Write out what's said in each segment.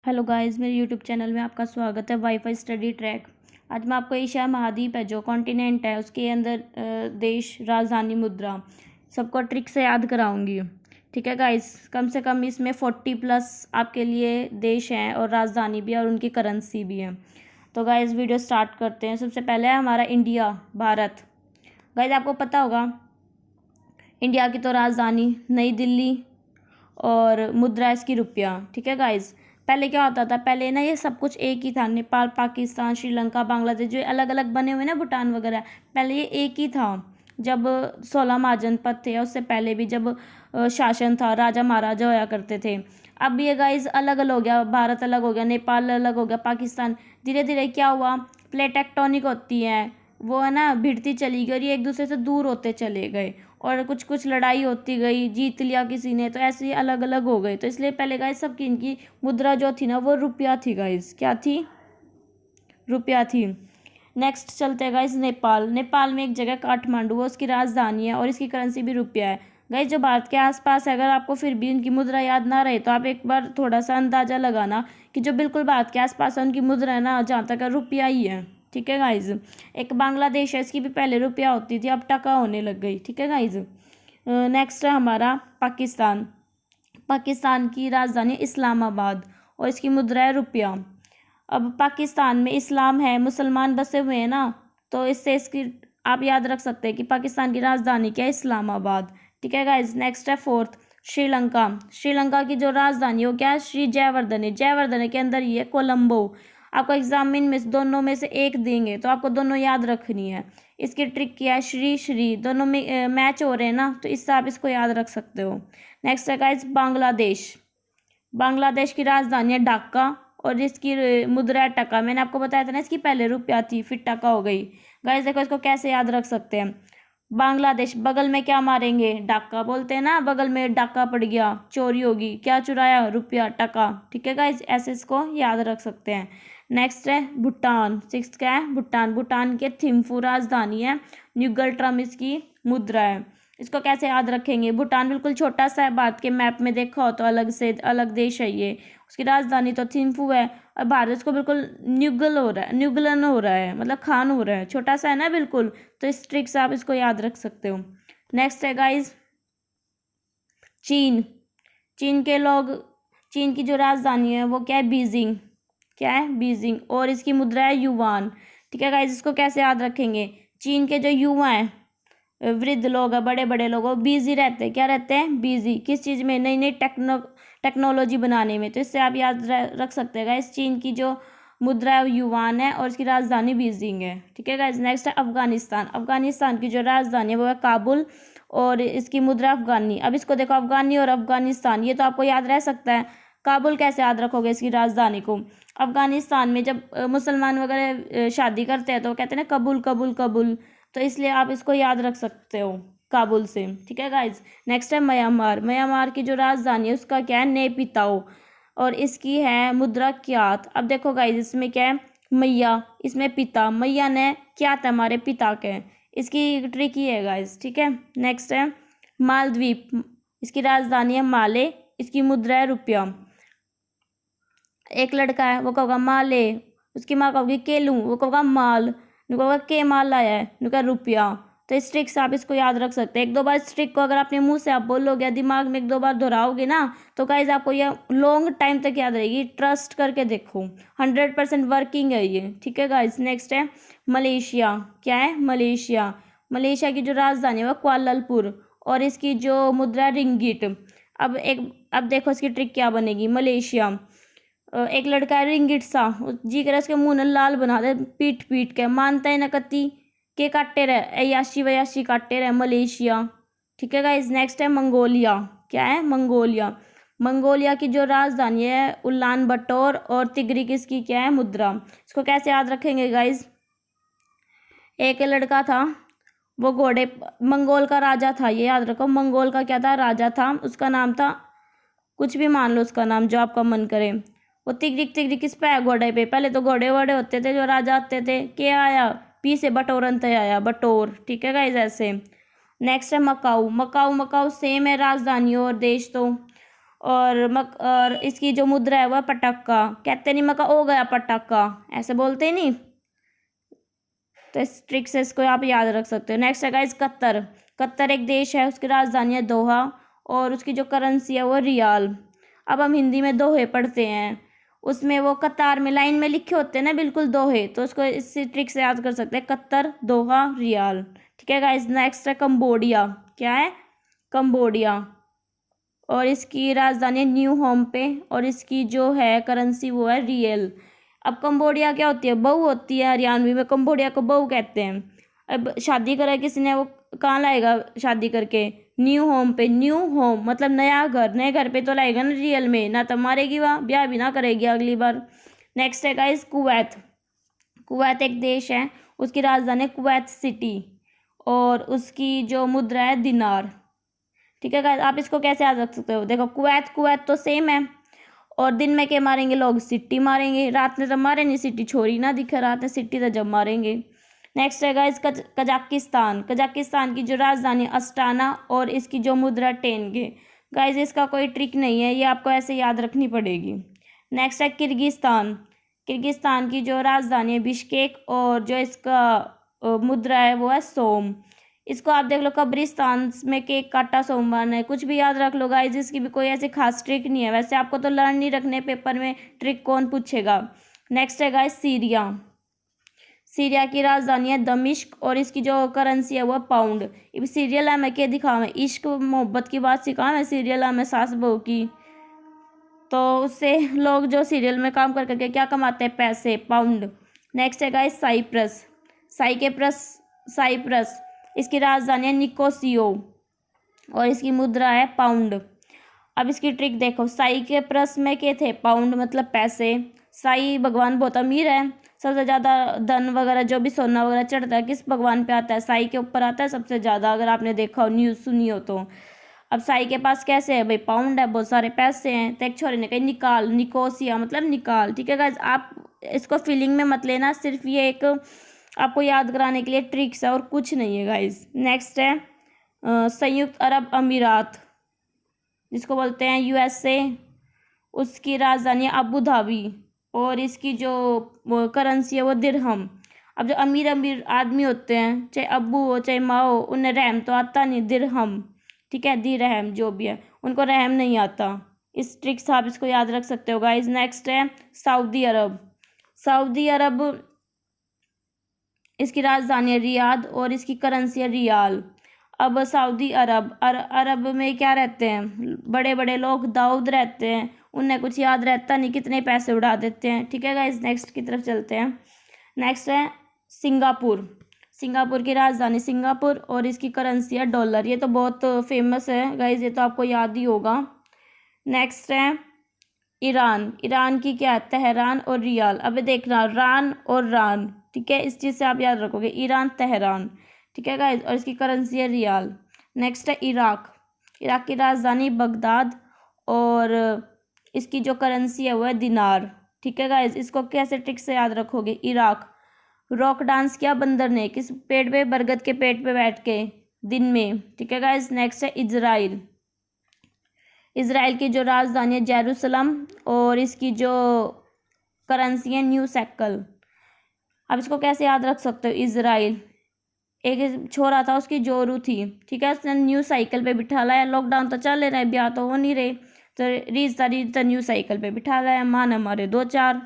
Hello guys, मेरे YouTube channel में आपका स्वागत है। Wifi study track. आज मैं आपको एशिया महाद्वीप है जो कॉन्टिनेंट है उसके अंदर देश, राजधानी, मुद्रा सबको ट्रिक से याद कराऊंगी। ठीक है गाइस, कम से कम इसमें 40+ आपके लिए देश हैं और राजधानी भी और उनकी करेंसी भी है। तो गाइस वीडियो स्टार्ट करते हैं। सबसे पहले है हमारा इंडिया, भारत। गाइस आपको पता होगा इंडिया की तो राजधानी नई दिल्ली और मुद्रा इसकी रुपया। ठीक है गाइज, पहले क्या होता था, पहले ना ये सब कुछ एक ही था। नेपाल, पाकिस्तान, श्रीलंका, बांग्लादेश जो अलग अलग बने हुए ना, भूटान वगैरह, पहले ये एक ही था। जब 16 महाजनपद थे, उससे पहले भी जब शासन था, राजा महाराजा होया करते थे। अब ये गाइज अलग अलग हो गया, भारत अलग हो गया, नेपाल अलग हो गया, पाकिस्तान। धीरे धीरे क्या हुआ, प्लेट टेक्टोनिक होती है वो है ना, भिड़ती चली गई और ये एक दूसरे से दूर होते चले गए और कुछ कुछ लड़ाई होती गई, जीत लिया किसी ने, तो ऐसे ही अलग अलग हो गए। तो इसलिए पहले गाइस सबकी इनकी मुद्रा जो थी ना वो रुपया थी गाइस। क्या थी? रुपया थी। नेक्स्ट चलते हैं गाइस नेपाल। नेपाल में एक जगह काठमांडू है, उसकी राजधानी है और इसकी करेंसी भी रुपया है। गाइस जो भारत के आसपास है, अगर आपको फिर भी उनकी मुद्रा याद ना रहे तो आप एक बार थोड़ा सा अंदाजा लगाना कि जो बिल्कुल भारत के आसपास है उनकी मुद्रा है ना, जहाँ तक है रुपया ही है। ठीक है गाइज। एक बांग्लादेश है, इसकी भी पहले रुपया होती थी, अब टका होने लग गई। ठीक है गाइज। नेक्स्ट है हमारा पाकिस्तान। पाकिस्तान की राजधानी इस्लामाबाद और इसकी मुद्रा है रुपया। अब पाकिस्तान में इस्लाम है, मुसलमान बसे हुए हैं ना, तो इससे इसकी आप याद रख सकते हैं कि पाकिस्तान की राजधानी क्या है, इस्लामाबाद। ठीक है गाइज। नेक्स्ट है फोर्थ, श्रीलंका। श्रीलंका की जो राजधानी है वो क्या है, श्री जयवर्धने। जयवर्धने के अंदर ही है कोलंबो। आपको एग्जाम में दोनों में से एक देंगे तो आपको दोनों याद रखनी है। इसकी ट्रिक क्या है, श्री श्री दोनों में मैच हो रहे हैं ना, तो इससे आप इसको याद रख सकते हो। नेक्स्ट है गाइज बांग्लादेश। बांग्लादेश की राजधानी है ढाका और इसकी मुद्रा है टका। मैंने आपको बताया था ना, इसकी पहले रुपया थी फिर टका हो गई। गाइज देखो इसको कैसे याद रख सकते हैं। बांग्लादेश, बगल में क्या मारेंगे, डाका बोलते हैं ना, बगल में डाका पड़ गया, चोरी होगी, क्या चुराया, रुपया, टका। ठीक है गाइज, ऐसे इसको याद रख सकते हैं। नेक्स्ट है भूटान। सिक्स्थ क्या है, भूटान। भूटान के थिम्फू राजधानी है, न्यूगल ट्रम इसकी मुद्रा है। इसको कैसे याद रखेंगे, भूटान बिल्कुल छोटा सा है, भारत के मैप में देखा हो तो अलग से अलग देश है ये। उसकी राजधानी तो थिम्फू है और भारत को बिल्कुल न्यूगल हो रहा है, न्यूगलन हो रहा है, मतलब खान हो रहा है, छोटा सा है ना बिल्कुल। तो इस ट्रिक से आप इसको याद रख सकते हो। नेक्स्ट है गाइज चीन। चीन के लोग, चीन की जो राजधानी है वो क्या है, बीजिंग। क्या है, बीजिंग और इसकी मुद्रा है युवान। ठीक है गाइज, इसको कैसे याद रखेंगे, चीन के जो युवा हैं, वृद्ध लोग हैं, बड़े बड़े लोग, बिजी रहते हैं। क्या रहते हैं, बिजी किस चीज़ में, नई नई टेक्नोलॉजी बनाने में। तो इससे आप याद रख सकते हैं गाइस, चीन की जो मुद्रा है युवान है और इसकी राजधानी बीजिंग है। ठीक है गाइस। नेक्स्ट है अफगानिस्तान। अफगानिस्तान की जो राजधानी है वो है काबुल और इसकी मुद्रा अफगानी। अब इसको देखो, अफगानी और अफगानिस्तान ये तो आपको याद रह सकता है। काबुल कैसे याद रखोगे इसकी राजधानी को। अफगानिस्तान में जब मुसलमान वगैरह शादी करते हैं तो वो कहते हैं ना कबूल कबूल कबूल, तो इसलिए आप इसको याद रख सकते हो काबुल से। ठीक है गाइज। नेक्स्ट है म्यांमार। म्यांमार की जो राजधानी है उसका क्या है, नेपिताओ और इसकी है मुद्रा क्यात। अब देखो गाइज, इसमें क्या है, मैया, इसमें पिता, मैया ने क्यात है हमारे पिता के। इसकी ट्रिक ही है गाइज। ठीक है। नेक्स्ट है मालद्वीप। इसकी राजधानी है माले, इसकी मुद्रा है रुपया। एक लड़का है वो कहोगा माले, उसकी माँ कहोगी केलू, वो कहोगा माल, कहोगा के माल लाया है, कहोगा रुपया। तो इस ट्रिक से आप इसको याद रख सकते हैं। एक दो बार इस ट्रिक को अगर अपने मुंह से आप बोलोगे, दिमाग में एक दो बार दोहराओगे ना, तो गाइज आपको ये लॉन्ग टाइम तक याद रहेगी। ट्रस्ट करके देखो, 100% वर्किंग है ये। ठीक है गाइज। नेक्स्ट है मलेशिया। क्या है, मलेशिया। मलेशिया की जो राजधानी है वो कुआलालंपुर और इसकी जो मुद्रा रिंगिट। अब देखो इसकी ट्रिक क्या बनेगी। मलेशिया, एक लड़का है रिंगिट सा, जी करे उसके मुंह ने लाल बना दे, पीट पीट के मानता है नकती के काटे रहे, अयाशी वयाशी काटे रहे, मलेशिया। ठीक है गाइज। नेक्स्ट है मंगोलिया। क्या है, मंगोलिया। मंगोलिया की जो राजधानी है उलान बटोर और तिग्रिक इसकी क्या है, मुद्रा। इसको कैसे याद रखेंगे गाइज, एक लड़का था वो घोड़े, मंगोल का राजा था, ये याद रखो, मंगोल का क्या था, राजा था, उसका नाम था, कुछ भी मान लो उसका नाम जो आपका मन करे। वो तिगरिक तिगरिक किस पे आया, घोड़े पे। पहले तो घोड़े वोड़े होते थे जो राजा आते थे, क्या आया, पी से बटोरन ते आया, बटोर। ठीक है गाइज, ऐसे। नेक्स्ट है मकाऊ। मकाऊ, मकाऊ सेम है राजधानी और देश तो, और इसकी जो मुद्रा है वह पटक्का। कहते नहीं मका हो गया पटक्का, ऐसे बोलते ही नहीं। तो इस ट्रिक से इसको आप याद रख सकते हो। नेक्स्ट है गाइस कतर। कतर एक देश है, उसकी राजधानी है दोहा और उसकी जो करेंसी है वो रियाल। अब हम हिंदी में दोहे पढ़ते हैं, उसमें वो कतार में लाइन में लिखे होते हैं ना बिल्कुल दोहे, तो उसको इसी ट्रिक से याद कर सकते हैं, कतर दोहा रियाल। ठीक है गाइस। नेक्स्ट है कंबोडिया। क्या है? कंबोडिया, और इसकी राजधानी है न्यू होम पे और इसकी जो है करेंसी वो है रियल। अब कंबोडिया क्या होती है? बहू होती है, हरियाणवी में कंबोडिया को बहू कहते हैं। अब शादी करा किसी ने, वो कहाँ लाएगा शादी करके? न्यू होम पे। न्यू होम मतलब नया घर, नए घर पे तो लाएगा ना रियल में, ना तो मारेगी वह, ब्याह भी ना करेगी अगली बार। नेक्स्ट है गाइस कुवैत। कुवैत एक देश है, उसकी राजधानी है कुवैत सिटी और उसकी जो मुद्रा है दिनार। ठीक है गाइस। आप इसको कैसे याद रख सकते हो? देखो कुवैत कुवैत तो सेम है, और दिन में क्या मारेंगे लोग? सिट्टी मारेंगे। रात में तो मारे नहीं सिट्टी, छोरी ना दिखे रात में, सिट्टी तो जब मारेंगे। नेक्स्ट है गाइस कजाकिस्तान। कजाकिस्तान की जो राजधानी अस्टाना और इसकी जो मुद्रा टेंगे। गाइस इसका कोई ट्रिक नहीं है, ये आपको ऐसे याद रखनी पड़ेगी। नेक्स्ट है किर्गिस्तान। किर्गिस्तान की जो राजधानी है बिश्केक और जो इसका मुद्रा है वो है सोम। इसको आप देख लो, कब्रिस्तान में केक काटा सोमवार है, कुछ भी याद रख लो गाइस, इसकी भी कोई ऐसी खास ट्रिक नहीं है। वैसे आपको तो लर्न नहीं रखने, पेपर में ट्रिक कौन पूछेगा। नेक्स्ट है गाइस सीरिया। सीरिया की राजधानी है दमिश्क और इसकी जो करेंसी है वो पाउंड। इब सीरियल है मैं क्या दिखाऊँ, इश्क मोहब्बत की बात सिखा मैं, सीरियल है मैं सास बहू की, तो उससे लोग जो सीरियल में काम कर करके क्या कमाते हैं? पैसे, पाउंड। नेक्स्ट है गाइस साइप्रस। साइप्रस इसकी राजधानी है निकोसियो और इसकी मुद्रा है पाउंड। अब इसकी ट्रिक देखो, साई के प्रस में क्या थे? पाउंड मतलब पैसे। साई भगवान बहुत अमीर है, सबसे ज़्यादा धन वगैरह जो भी सोना वगैरह चढ़ता है किस भगवान पे आता है? साई के ऊपर आता है सबसे ज़्यादा, अगर आपने देखा हो, न्यूज़ सुनी हो तो। अब साई के पास कैसे है भाई? पाउंड है, बहुत सारे पैसे हैं। तो एक छोरे ने कही निकाल, निकोसिया मतलब निकाल। ठीक है गाइस, आप इसको फीलिंग में मत लेना, सिर्फ ये एक आपको याद कराने के लिए ट्रिक्स है और कुछ नहीं है गाइस। नेक्स्ट है संयुक्त अरब अमीरात, जिसको बोलते हैं यूएसए। उसकी राजधानी है अबू धाबी और इसकी जो करेंसी है वो दिरहम। अब जो अमीर अमीर आदमी होते हैं, चाहे अब्बू हो चाहे माँ हो, उन्हें रहम तो आता नहीं, दिरहम। ठीक है, दिरहम जो भी है, उनको रहम नहीं आता। इस ट्रिक से आप इसको याद रख सकते हो गाइस। नेक्स्ट है सऊदी अरब। सऊदी अरब इसकी राजधानी है रियाद और इसकी करेंसी है रियाल। अब सऊदी अरब अरब में क्या रहते हैं? बड़े बड़े लोग, दाऊद रहते हैं, उन्हें कुछ याद रहता नहीं, कितने पैसे उड़ा देते हैं। ठीक है गाइस, नेक्स्ट की तरफ चलते हैं। नेक्स्ट है सिंगापुर। सिंगापुर की राजधानी सिंगापुर और इसकी करेंसी है डॉलर। ये तो बहुत फेमस है गाइस, ये तो आपको याद ही होगा। नेक्स्ट है ईरान। ईरान की क्या है? तेहरान और रियाल। अब देखना, रान और रान, ठीक है, इस चीज़ से आप याद रखोगे, ईरान तेहरान। ठीक है गाइस, और इसकी करेंसी है रियाल। नेक्स्ट है इराक। इराक की राजधानी बगदाद और इसकी जो करेंसी है वो है दिनार। ठीक है गाइस, इसको कैसे ट्रिक से याद रखोगे? इराक। रॉक डांस किया बंदर ने, किस पेड़ पे? बरगद के पेड़ पे बैठ के, दिन में। ठीक है गाइस, नेक्स्ट है इजराइल। इजराइल की जो राजधानी है जेरूसलम और इसकी जो करेंसी है न्यू शैकल। अब इसको कैसे याद रख सकते हो? इजराइल, एक छोरा था उसकी जोरू थी, ठीक है, उसने न्यू साइकिल पे बिठा लाया। लॉकडाउन तो चल रहा है, ब्याह तो हो नहीं रहे, तो रीज न्यू साइकिल पे बिठा लाया, मान हमारे दो चार।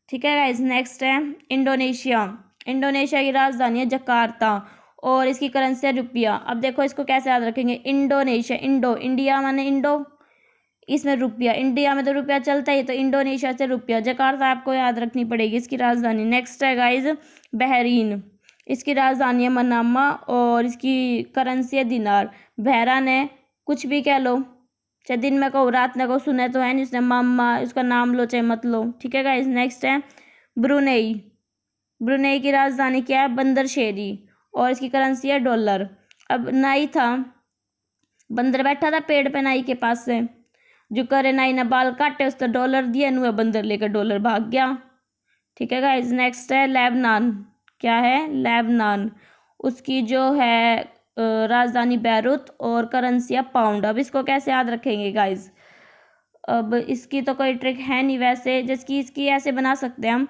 ठीक है गाइस, नेक्स्ट है इंडोनेशिया। इंडोनेशिया की राजधानी है जकार्ता और इसकी करेंसी है रुपया। अब देखो इसको कैसे याद रखेंगे? इंडोनेशिया, इंडो, इंडिया माने इंडो, इसमें रुपया, इंडिया में तो रुपया चलता ही, तो इंडोनेशिया से रुपया। जकार्ता आपको याद रखनी पड़ेगी इसकी राजधानी। नेक्स्ट है गाइज बहरीन। इसकी राजधानी है मनामा और इसकी करेंसी है दिनार। बहरान है, कुछ भी कह लो, चाहे दिन में कहो रात में कहो, सुने तो है नहीं उसने, मामा उसका नाम लो चाहे मत लो। ठीक है गाइज, नेक्स्ट है ब्रुनेई। ब्रुनेई की राजधानी क्या है? बंदर शेरी और इसकी करेंसी है डॉलर। अब नाई था, बंदर बैठा था पेड़ पे नाई के पास से, जो करे नाई ने बाल काटे, उसको डॉलर दिया, नुआ बंदर लेकर डॉलर भाग गया। ठीक है गाइज, नेक्स्ट है लेबनान। क्या है? लेबनान। उसकी जो है राजधानी बैरूत और करेंसी है पाउंड। अब इसको कैसे याद रखेंगे गाइज? अब इसकी तो कोई ट्रिक है नहीं वैसे, जिसकी इसकी ऐसे बना सकते हैं हम।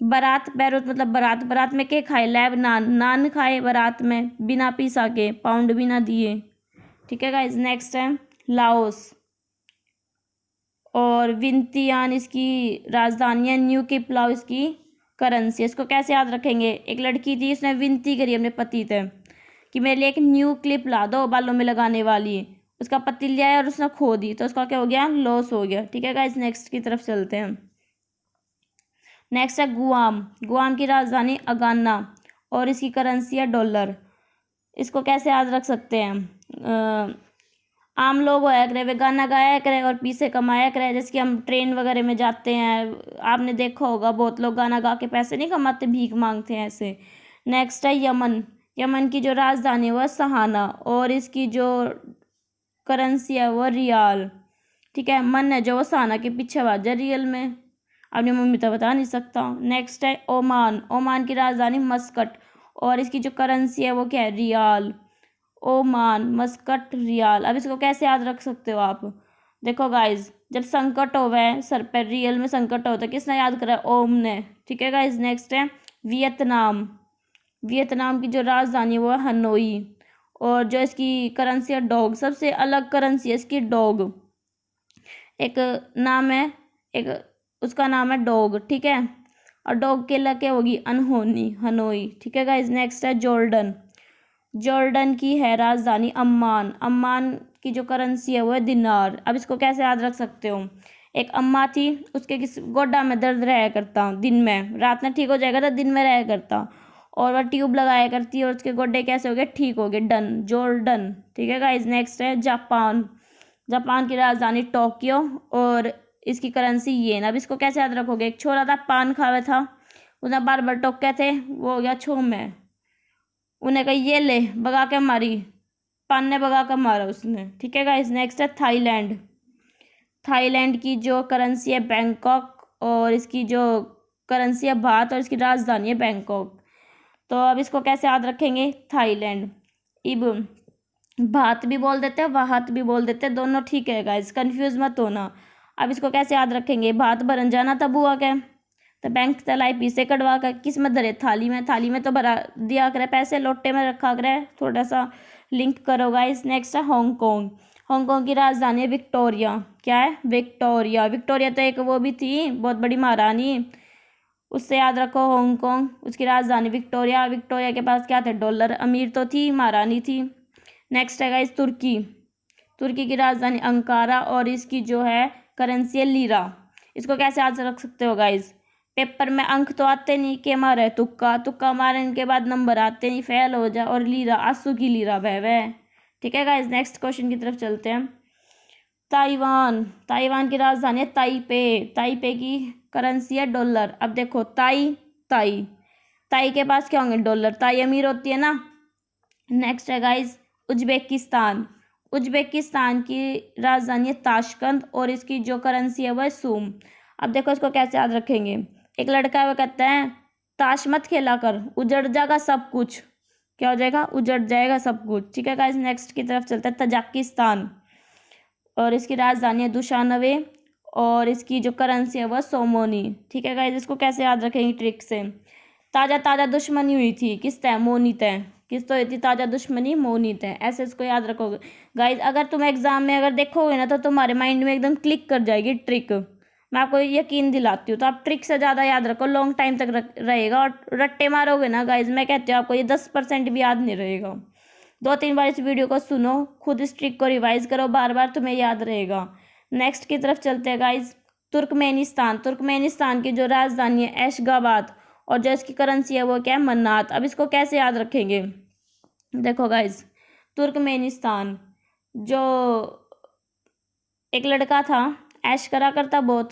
बारात बैरुत मतलब बारात, बारात में के खाए, लैब नान, नान खाए बारात में बिना पीसा के, पाउंड बिना दिए। ठीक है गाइज, नेक्स्ट है लाओस। और विंतियान इसकी राजधानी है, न्यू की प्लाव इसकी करेंसी। इसको कैसे याद रखेंगे? एक लड़की थी, उसने विनती करी अपने पति से कि मेरे लिए एक न्यू क्लिप ला दो बालों में लगाने वाली। उसका पति ले आया और उसने खो दी, तो उसका क्या हो गया? लॉस हो गया। ठीक है गाइस, नेक्स्ट की तरफ चलते हैं। नेक्स्ट है गुआम। गुआम की राजधानी अगाना और इसकी करेंसी है डॉलर। इसको कैसे याद रख सकते हैं? आम लोग होया करे वे गाना गाया करे और पैसे कमाया करे, जैसे कि हम ट्रेन वगैरह में जाते हैं, आपने देखा होगा बहुत लोग गाना गा के पैसे नहीं कमाते, भीख मांगते हैं ऐसे। नेक्स्ट है यमन। यमन की जो राजधानी है वह सहाना और इसकी जो करेंसी है वो रियाल। ठीक है, मन है जो वो सहाना के पीछे आवाज है, रियल में अपनी मम्मी तो बता नहीं सकता। नेक्स्ट है ओमान। ओमान की राजधानी मस्कट और इसकी जो करेंसी है वो क्या है? रियाल। Oman, Muscat, rial. अब इसको कैसे याद रख सकते हो आप? देखो गाइज, जब संकट होवे है सर पर, रियल में संकट होता है, किसने याद करा? ओम ने। ठीक है गाइज, नेक्स्ट है वियतनाम। वियतनाम की जो राजधानी है वो है हनोई और जो इसकी करेंसी है डॉग। सबसे अलग करेंसी है इसकी डॉग। एक नाम है, एक उसका नाम है डॉग। ठीक है, और डॉग के लगे होगी अनहोनी, हनोई। ठीक है गाइज, नेक्स्ट है जॉर्डन। जॉर्डन की है राजधानी अम्मान। अम्मान की जो करेंसी है वो है दिनार। अब इसको कैसे याद रख सकते हो? एक अम्मा थी, उसके किस गोड्डा में दर्द रहा करता दिन में, रात में ठीक हो जाएगा तो दिन में रहा करता, और वह ट्यूब लगाया करती है और उसके गोड्डे कैसे हो गए? ठीक हो गए। Done, Jordan. ठीक है गाइज, नेक्स्ट है जापान। जापान की राजधानी टोक्यो और इसकी करेंसी येन। अब इसको कैसे याद रखोगे? एक छोरा था, पान खावे था, उसने बार बार टोके थे, वो हो गया छोम है। उन्हें कही ये ले, भगा के मारी, पान ने भगा कर मारा उसने। ठीक है गाइस, नेक्स्ट है थाईलैंड। थाईलैंड की जो करेंसी है बैंकॉक और इसकी जो करेंसी है बात और इसकी राजधानी है बैंकॉक। तो अब इसको कैसे याद रखेंगे? थाईलैंड। इब बात भी बोल देते हैं, वाहत भी बोल देते हैं, दोनों ठीक है गाइस, कंफ्यूज मत होना। अब इसको कैसे याद रखेंगे? बात भरन जाना था बुआ के, तो बैंक तलाई पीसे कटवा कर किस में धरे? थाली में। थाली में तो भरा दिया करे पैसे, लोटे में रखा करे, थोड़ा सा लिंक करो गाइस। नेक्स्ट है हांगकांग। हांगकांग की राजधानी है विक्टोरिया। क्या है? विक्टोरिया। विक्टोरिया तो एक वो भी थी बहुत बड़ी महारानी, उससे याद रखो हांगकांग, उसकी राजधानी विक्टोरिया। विक्टोरिया के पास क्या थे? डॉलर। अमीर तो थी, महारानी थी। नेक्स्ट है गाइस तुर्की। तुर्की की राजधानी अंकारा और इसकी जो है करेंसी है लीरा। इसको कैसे याद रख सकते हो गाइस? पेपर में अंक तो आते नहीं, के मारे तुक्का, तुक्का मारने के बाद नंबर आते नहीं, फेल हो जाए, और लीरा आंसू की लीरा वह। ठीक है गाइस, नेक्स्ट क्वेश्चन की तरफ चलते हैं। ताइवान। ताइवान की राजधानी है ताइपे। ताइपे की करेंसी है डॉलर। अब देखो ताई ताई, ताई के पास क्या होंगे? डॉलर। ताई अमीर होती है ना। नेक्स्ट है गाइस उज्बेकिस्तान। उज्बेकिस्तान की राजधानी है ताशकंद और इसकी जो करेंसी है वह है सूम। अब देखो इसको कैसे याद रखेंगे? एक लड़का है वो कहता है ताश मत खेला कर, उजड़ जाएगा सब कुछ। क्या हो जाएगा? उजड़ जाएगा सब कुछ। ठीक है गाइस, नेक्स्ट की तरफ चलते हैं। तजाकिस्तान और इसकी राजधानी है दुशानवे और इसकी जो करेंसी है वह सोमोनी। ठीक है गाइस, इसको कैसे याद रखेंगे ट्रिक से? ताज़ा ताज़ा दुश्मनी हुई थी, किस तय? मोनी तय। किस तो हुई थी ताज़ा दुश्मनी? मोनी तय। ऐसे इसको याद रखोगे गाइस। अगर तुम एग्जाम में अगर देखोगे ना तो तुम्हारे माइंड में एकदम क्लिक कर जाएगी ट्रिक, मैं आपको यकीन दिलाती हूँ। तो आप ट्रिक से ज़्यादा याद रखो, लॉन्ग टाइम तक रहेगा। और रट्टे मारोगे ना गाइज, मैं कहती हूँ आपको ये 10% भी याद नहीं रहेगा। 2-3 बार इस वीडियो को सुनो, खुद इस ट्रिक को रिवाइज करो बार बार, तुम्हें याद रहेगा। नेक्स्ट की तरफ चलते हैं गाइज। तुर्कमेनिस्तान। तुर्कमेनिस्तान की जो राजधानी है एशगाबाद और जो इसकी करेंसी है वो क्या है? मन्नात। अब इसको कैसे याद रखेंगे? देखो गाइज, तुर्कमेनिस्तान, जो एक लड़का था ऐश करा करता बहुत,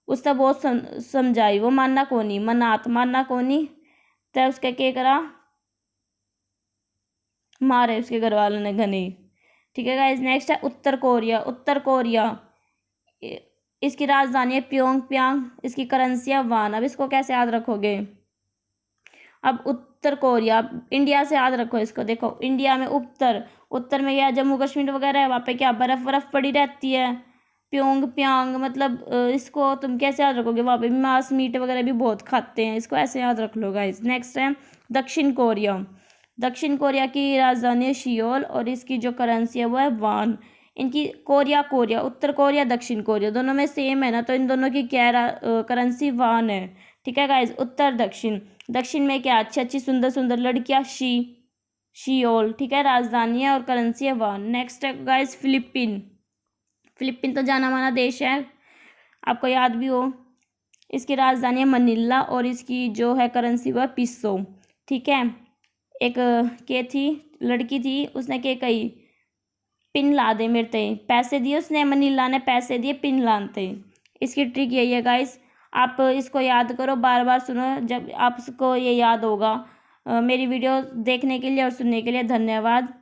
उसने बहुत समझाई, वो मानना कोनी, मनात मानना कोनी, तब उसके के करा? मारे उसके घर वालों ने घने। ठीक है गाइस, नेक्स्ट है उत्तर कोरिया। उत्तर कोरिया, इसकी राजधानी है प्योंग प्यांग, इसकी करेंसी है वान। अब इसको कैसे याद रखोगे? अब उत्तर कोरिया, इंडिया से याद रखो इसको। देखो इंडिया में उत्तर, उत्तर में क्या? जम्मू कश्मीर वगैरह है, वहाँ पे क्या बर्फ बर्फ पड़ी रहती है, प्योंग प्यांग, मतलब इसको तुम कैसे याद रखोगे, वहाँ पे भी मांस मीट वगैरह भी बहुत खाते हैं, इसको ऐसे याद रख लो गाइस। नेक्स्ट है दक्षिण कोरिया। दक्षिण कोरिया की राजधानी है सियोल और इसकी जो करेंसी है वो है वान। इनकी कोरिया उत्तर कोरिया दक्षिण कोरिया दोनों में सेम है ना, तो इन दोनों की क्या करेंसी वान है। ठीक है गाइज। उत्तर दक्षिण, दक्षिण में क्या अच्छी अच्छी सुंदर सुंदर लड़कियां, शियोल। ठीक है, राजधानी है और करेंसी है वान। नेक्स्ट है गाइज फिलिपिन। फिलिपिन तो जाना माना देश है, आपको याद भी हो। इसकी राजधानी है मनीला और इसकी जो है करेंसी वो है पिसो। ठीक है, एक के थी लड़की थी, उसने के कही पिन ला दे मेरे ते, पैसे दिए उसने, मनीला ने पैसे दिए पिन लाते। इसकी ट्रिक यही है गाइस, आप इसको याद करो, बार बार सुनो, जब आपको ये याद होगा। मेरी वीडियो देखने के लिए और सुनने के लिए धन्यवाद।